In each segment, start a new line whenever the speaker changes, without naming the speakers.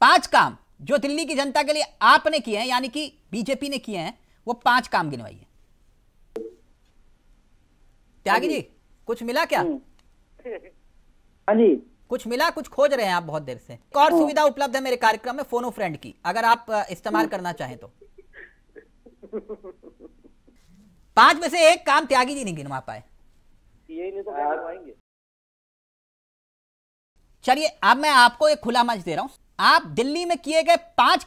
5 काम जो दिल्ली की जनता के लिए आपने किए हैं, यानी कि बीजेपी ने किए हैं, वो 5 काम गिनवाइए। त्यागी जी, कुछ मिला क्या?
हाँ जी,
कुछ मिला? कुछ खोज रहे हैं आप बहुत देर से। एक और सुविधा उपलब्ध है मेरे कार्यक्रम में, फोनो फ्रेंड की, अगर आप इस्तेमाल करना चाहें तो। 5 में से एक काम त्यागी जी नहीं गिनवा पाए।
यही नहीं तो क्या गिनवाएंगे।
चलिए, अब मैं आपको एक खुला मंच दे रहा हूं। आप दिल्ली में किए गए 5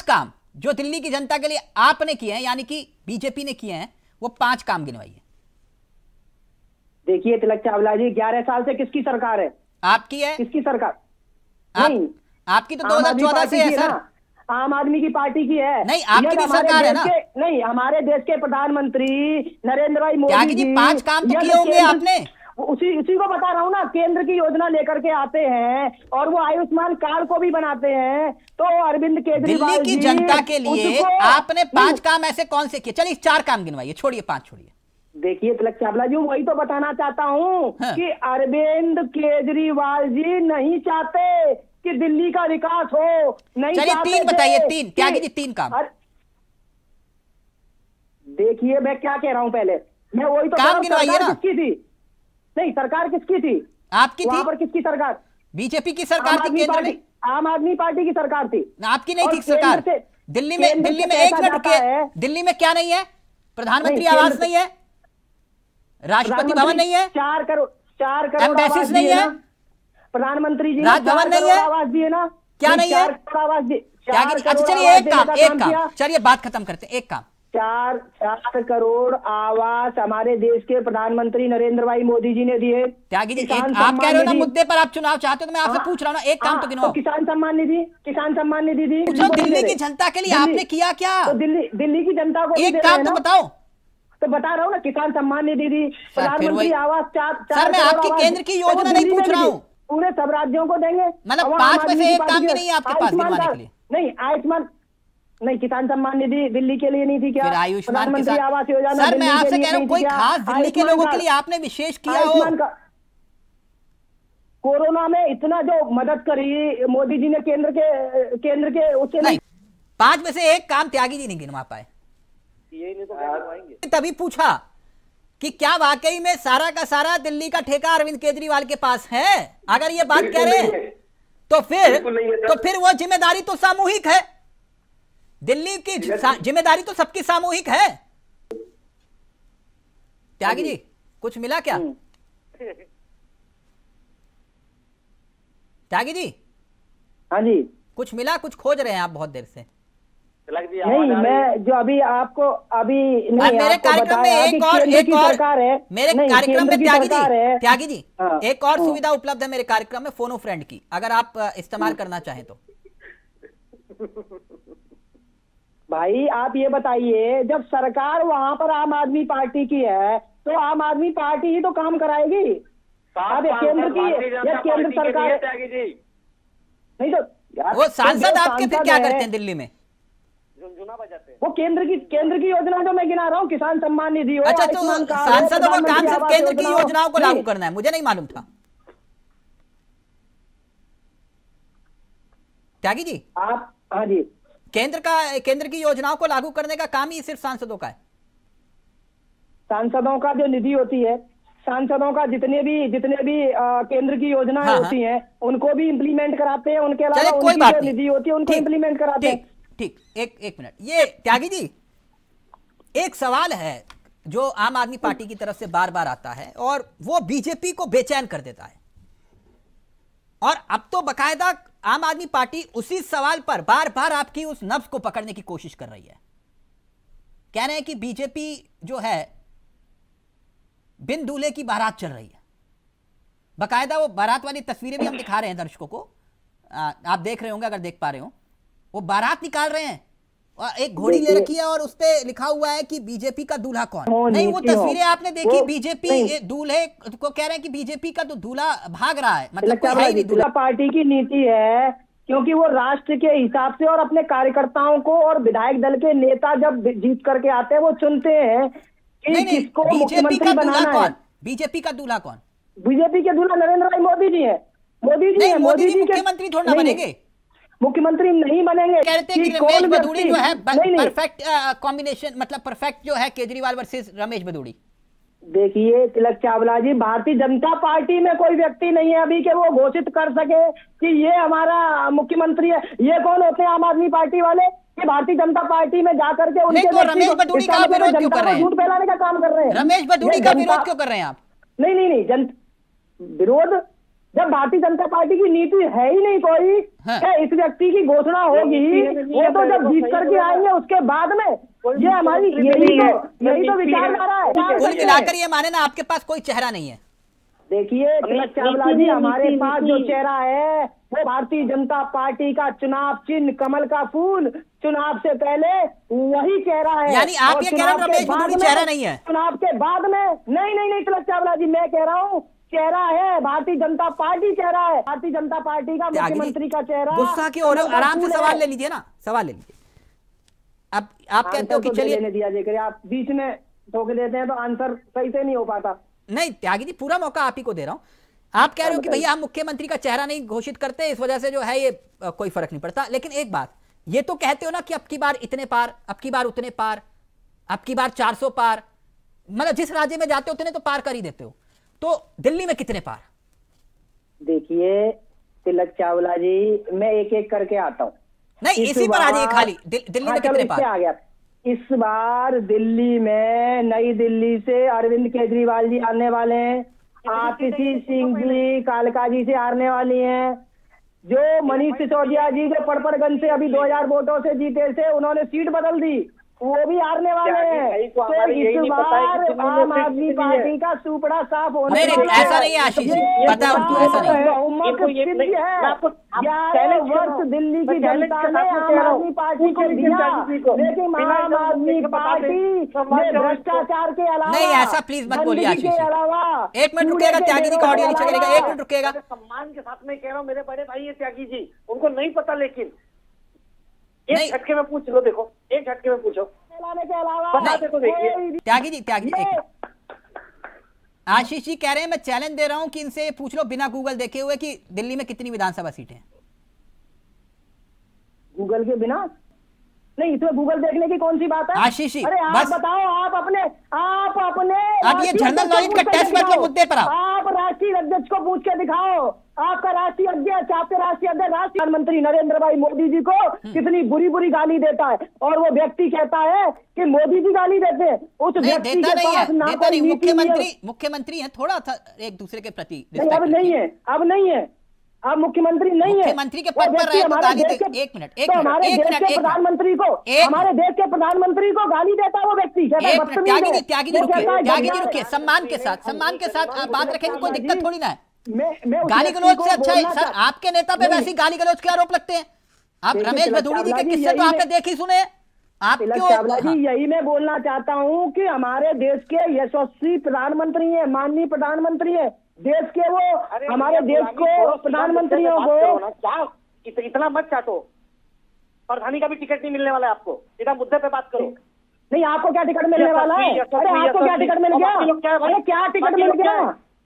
काम जो दिल्ली की जनता के लिए आपने किए हैं, यानी कि बीजेपी ने किए हैं, वो 5 काम गिनवाइए।
देखिए तिलक चावला जी, 11 साल से किसकी सरकार है?
आपकी है।
किसकी सरकार?
नहीं, आपकी तो 2014 से है सर।
आम आदमी की पार्टी की है।
नहीं, आपकी भी सरकार है ना।
नहीं, हमारे देश के प्रधानमंत्री नरेंद्र भाई मोदी जी
5 काम तो किए होंगे आपने।
उसी को बता रहा हूँ ना, केंद्र की योजना लेकर के आते हैं और वो आयुष्मान कार्ड को भी बनाते हैं। तो अरविंद केजरीवाल
दिल्ली की जनता के लिए आपने 5 काम ऐसे कौन से किए? चलिए 4 काम गिनवाइए, छोड़िए 5 छोड़िए।
देखिए तिलक चावला जी, वही तो बताना चाहता हूँ कि अरविंद केजरीवाल जी नहीं चाहते कि दिल्ली का विकास हो। नहीं,
चलिए 3 बताइए। 3 त्यागी जी, 3 काम।
देखिए मैं क्या कह रहा हूँ, पहले मैं वही तो
काम गिनवाइए ना।
किसकी थी? नहीं, सरकार किसकी थी?
आपकी थी।
वहां पर किसकी सरकार?
बीजेपी की सरकार थी केंद्र में।
आम आदमी पार्टी की सरकार थी।
आपकी नहीं थी सरकार। दिल्ली में एक मिनट के, दिल्ली में क्या नहीं है? प्रधानमंत्री आवास नहीं है, राष्ट्रपति भवन नहीं है,
4 करोड़
एम्बेसीज नहीं है,
प्रधानमंत्री जी
राजभवन नहीं है,
आवास दिए ना।
क्या नहीं है? अच्छा चलिए एक काम, चलिए बात खत्म करते हैं। एक काम,
4 करोड़ आवास हमारे देश के प्रधानमंत्री नरेंद्र भाई मोदी जी ने दिए।
त्यागी जी, आप कह रहे हो ना मुद्दे पर आप चुनाव चाहते हो, तो मैं आपसे पूछ रहा हूँ ना, एक काम तो गिनवाओ।
किसान सम्मान निधि दी।
दिल्ली की जनता के लिए आपने किया क्या?
तो दिल्ली की जनता को
एक काम तो बताओ।
तो बता रहा हूँ ना, किसान सम्मान निधि दी, प्रधानमंत्री आवास 4
सर, मैं आपकी केंद्र की योजना नहीं पूछ रहा हूँ,
पूरे सब राज्यों को देंगे।
मतलब 5 में से एक काम भी नहीं है आपके पास गिनवाने के लिए?
नहीं, आयुष्मान नहीं, किसान सम्मान निधि दिल्ली के लिए नहीं थी क्या?
फिर आयुष्मान
प्रधानमंत्री आवास योजना
सर, मैं आपसे कह रहा हूँ कोई खास दिल्ली के लोगों के लिए आपने विशेष किया हो?
कोरोना में इतना जो मदद करी मोदी जी ने केंद्र के उससे
नहीं। 5 में से एक काम त्यागी जी नहीं गिनवा पाए।
यही नहीं तो क्या गिनवाएंगे।
तभी पूछा कि क्या वाकई में सारा का सारा दिल्ली का ठेका अरविंद केजरीवाल के पास है? अगर ये बात कह रहे हैं तो फिर वो जिम्मेदारी तो सामूहिक है। दिल्ली की जिम्मेदारी तो सबकी सामूहिक है। त्यागी जी, कुछ मिला क्या? त्यागी जी,
हाँ जी,
कुछ मिला? कुछ खोज रहे हैं आप बहुत देर से।
नहीं, मैं जो अभी आपको
मेरे कार्यक्रम में एक और मेरे कार्यक्रम में त्यागी जी एक और सुविधा उपलब्ध है मेरे कार्यक्रम में, फोनो फ्रेंड की, अगर आप इस्तेमाल करना चाहें तो।
भाई आप ये बताइए, जब सरकार वहां पर आम आदमी पार्टी की है तो आम आदमी पार्टी ही तो काम कराएगी। अब केंद्र की या केंद्र सरकार नहीं तो
वो सांसद आपके फिर क्या करते हैं दिल्ली में?
झुनझुना बजाते हैं। वो केंद्र की योजना जो मैं गिना रहा हूँ, किसान सम्मान निधि हो।
अच्छा, तो सांसदों का काम सिर्फ केंद्र की योजनाओं को लागू करना है? मुझे नहीं मालूम था। त्यागी जी,
आप हाँ जी,
केंद्र की योजनाओं को लागू करने का काम ही सिर्फ सांसदों का है?
सांसदों का जो निधि होती है, सांसदों का जितने भी केंद्र की योजनाएं होती हैं, उनको भी इम्प्लीमेंट कराते हैं। उनके अलावा उनकी जो निधि होती है उनको इम्प्लीमेंट कराते हैं।
ठीक, एक मिनट। ये त्यागी जी, एक सवाल है जो आम आदमी पार्टी की तरफ से बार बार आता है और वो बीजेपी को बेचैन कर देता है, और अब तो बकायदा आम आदमी पार्टी उसी सवाल पर बार बार आपकी उस नब्ज को पकड़ने की कोशिश कर रही है। कह रहे हैं कि बीजेपी जो है बिन दूल्हे की बारात चल रही है। बकायदा वो बारात वाली तस्वीरें भी हम दिखा रहे हैं दर्शकों को, आप देख रहे होंगे अगर देख पा रहे हो। वो बारात निकाल रहे हैं और एक घोड़ी ले रखी है और उस पे लिखा हुआ है कि बीजेपी का दूल्हा कौन। नहीं, वो तस्वीरें आपने देखी? बीजेपी दूल्हे को कह रहे हैं कि बीजेपी का तो दूल्हा भाग रहा है, मतलब कोई है नहीं दूल्हा।
पार्टी की नीति है, क्योंकि वो राष्ट्र के हिसाब से और अपने कार्यकर्ताओं को और विधायक दल के नेता जब जीत करके आते हैं वो चुनते हैं कि किसको मुख्यमंत्री बनाना है।
बीजेपी का दूल्हा कौन?
बीजेपी के दूल्हा नरेंद्र भाई मोदी जी है। मोदी जी
मोदी जी मुख्यमंत्री थोड़ा ना बनेंगे,
मुख्यमंत्री नहीं बनेंगे।
कहते हैं कि रमेश भदौड़ी जो है परफेक्ट कॉम्बिनेशन, मतलब परफेक्ट जो है केजरीवाल वर्सेस रमेश भदौड़ी।
देखिए तिलक चावला जी, भारतीय जनता पार्टी में कोई व्यक्ति नहीं है अभी के वो घोषित कर सके कि ये हमारा मुख्यमंत्री है। ये कौन होते हैं आम आदमी पार्टी वाले कि भारतीय जनता पार्टी में जाकर के उनके
तो रमेश भदौड़ी का विरोध क्यों कर रहे हैं?
झूठ फैलाने का काम कर रहे हैं।
रमेश भदौड़ी का विरोध क्यों कर रहे हैं आप?
नहीं विरोध, जब भारतीय जनता पार्टी की नीति है ही नहीं कोई, क्या इस व्यक्ति की घोषणा होगी? वो तो जब जीत करके आएंगे उसके बाद में ये हमारी यही तो विचारधारा है।
कुल मिलाकर ये माने ना आपके पास कोई चेहरा नहीं है।
देखिए तिलक चावला जी, हमारे पास जो चेहरा है वो भारतीय जनता पार्टी का चुनाव चिन्ह कमल का फूल, चुनाव से पहले वही चेहरा है।
यानी आप ये कह रहे हैं रमेश भदौड़ी चेहरा नहीं है?
चुनाव के बाद में नहीं तिलक चावला जी, मैं कह रहा हूँ चेहरा है, भारतीय जनता पार्टी चेहरा है, भारतीय जनता पार्टी का मुख्यमंत्री का चेहरा।
गुस्सा क्यों हो रहे हो? आराम से सवाल ले लीजिए ना, सवाल ले लीजिए। अब आप कहते हो कि चलिए
दिया जाए, आप बीच में ठोक देते हैं तो आंसर सही से नहीं हो पाता।
नहीं त्यागी जी, पूरा मौका आप ही को दे रहा हूं। आप कह रहे हो कि भैया हम मुख्यमंत्री का चेहरा नहीं घोषित करते, इस वजह से जो है ये कोई फर्क नहीं पड़ता। लेकिन एक बात ये तो कहते हो ना कि अब की बार इतने पार, अब की बार उतने पार, अब की बार 400 पार, मतलब जिस राज्य में जाते हो उतने तो पार कर ही देते हो। तो दिल्ली में कितने पार?
देखिए तिलक चावला जी, मैं एक एक करके आता हूँ।
नहीं इसी पर आ जाइए खाली, दिल्ली में कितने पार
आ गया? इस बार दिल्ली में नई दिल्ली से अरविंद केजरीवाल जी आने वाले हैं, आतिशी सिंह जी कालका जी से हारने वाली हैं, जो मनीष सिसोदिया जी जो पड़पड़गंज से अभी 2000 वोटों से जीते थे उन्होंने सीट बदल दी, वो भी हारने वाले हैं। तो इस बार आम आदमी पार्टी का सुपड़ा साफ होने
नहीं ऐसा नहीं है आशीष जी, पता है उनको, ऐसा नहीं है।
11 वर्ष दिल्ली की जनता ने आम आदमी पार्टी को दिया, लेकिन आम आदमी पार्टी ने भ्रष्टाचार के अलावा
नहीं, ऐसा प्लीज मत बोलिए आशीष जी। एक मिनट रुकेगा, त्यागी जी का ऑडियो नीचे करेगा, एक मिनट रुकेगा।
सम्मान के साथ में कह रहा हूँ, मेरे बड़े भाई है त्यागी जी, उनको नहीं पता, लेकिन एक झटके में पूछ लो, देखो एक झटके में पूछो
के अलावा
देखो। देखिए त्यागी जी आशीष जी कह रहे हैं मैं चैलेंज दे रहा हूं कि इनसे पूछ लो बिना गूगल देखे हुए कि दिल्ली में कितनी विधानसभा सीटें हैं।
गूगल के बिना नहीं, इसमें गूगल देखने की कौन सी बात है
आशीष जी?
अरे आप बताओ, आप अपने
अब ये जनरल नॉलेज का टेस्ट मतलब मुद्दे पर
आप राष्ट्रीय अध्यक्ष को पूछ के दिखाओ। आपका राष्ट्रीय अध्यक्ष, आपके राष्ट्रीय अध्यक्ष राष्ट्रीय प्रधानमंत्री नरेंद्र भाई मोदी जी को कितनी बुरी गाली देता है, और वो व्यक्ति कहता है कि मोदी जी गाली देते हैं। उस व्यक्ति के पास ना कोई
मुख्यमंत्री है, थोड़ा था एक दूसरे के प्रति।
अब नहीं है, अब मुख्यमंत्री नहीं है,
मुख्यमंत्री के पद पर रहे तो गाली दे। एक मिनट
हमारे देश के प्रधानमंत्री को गाली देता है वो व्यक्ति।
त्यागी जी रुकिए, सम्मान के साथ बात रखेंगे, कोई दिक्कत थोड़ी ना है। गाली गलौज से अच्छा है सर, आपके नेता पे वैसी गाली गलौज के आरोप लगते हैं। आप रमेश भदौड़ी जी के किस्से तो आपने देख ही सुने। आप क्यों?
यही मैं बोलना चाहता हूँ कि हमारे देश के यशस्वी प्रधानमंत्री है, माननीय प्रधानमंत्री है देश के, वो हमारे देश को प्रधानमंत्रियों को
इतना मत चाटो। प्रधानी का भी टिकट नहीं मिलने वाला है आपको, सीधा मुद्दे पे बात करो।
नहीं आपको क्या टिकट मिलने वाला है? अरे आपको क्या टिकट मिल गया? अरे क्या टिकट मिल गया?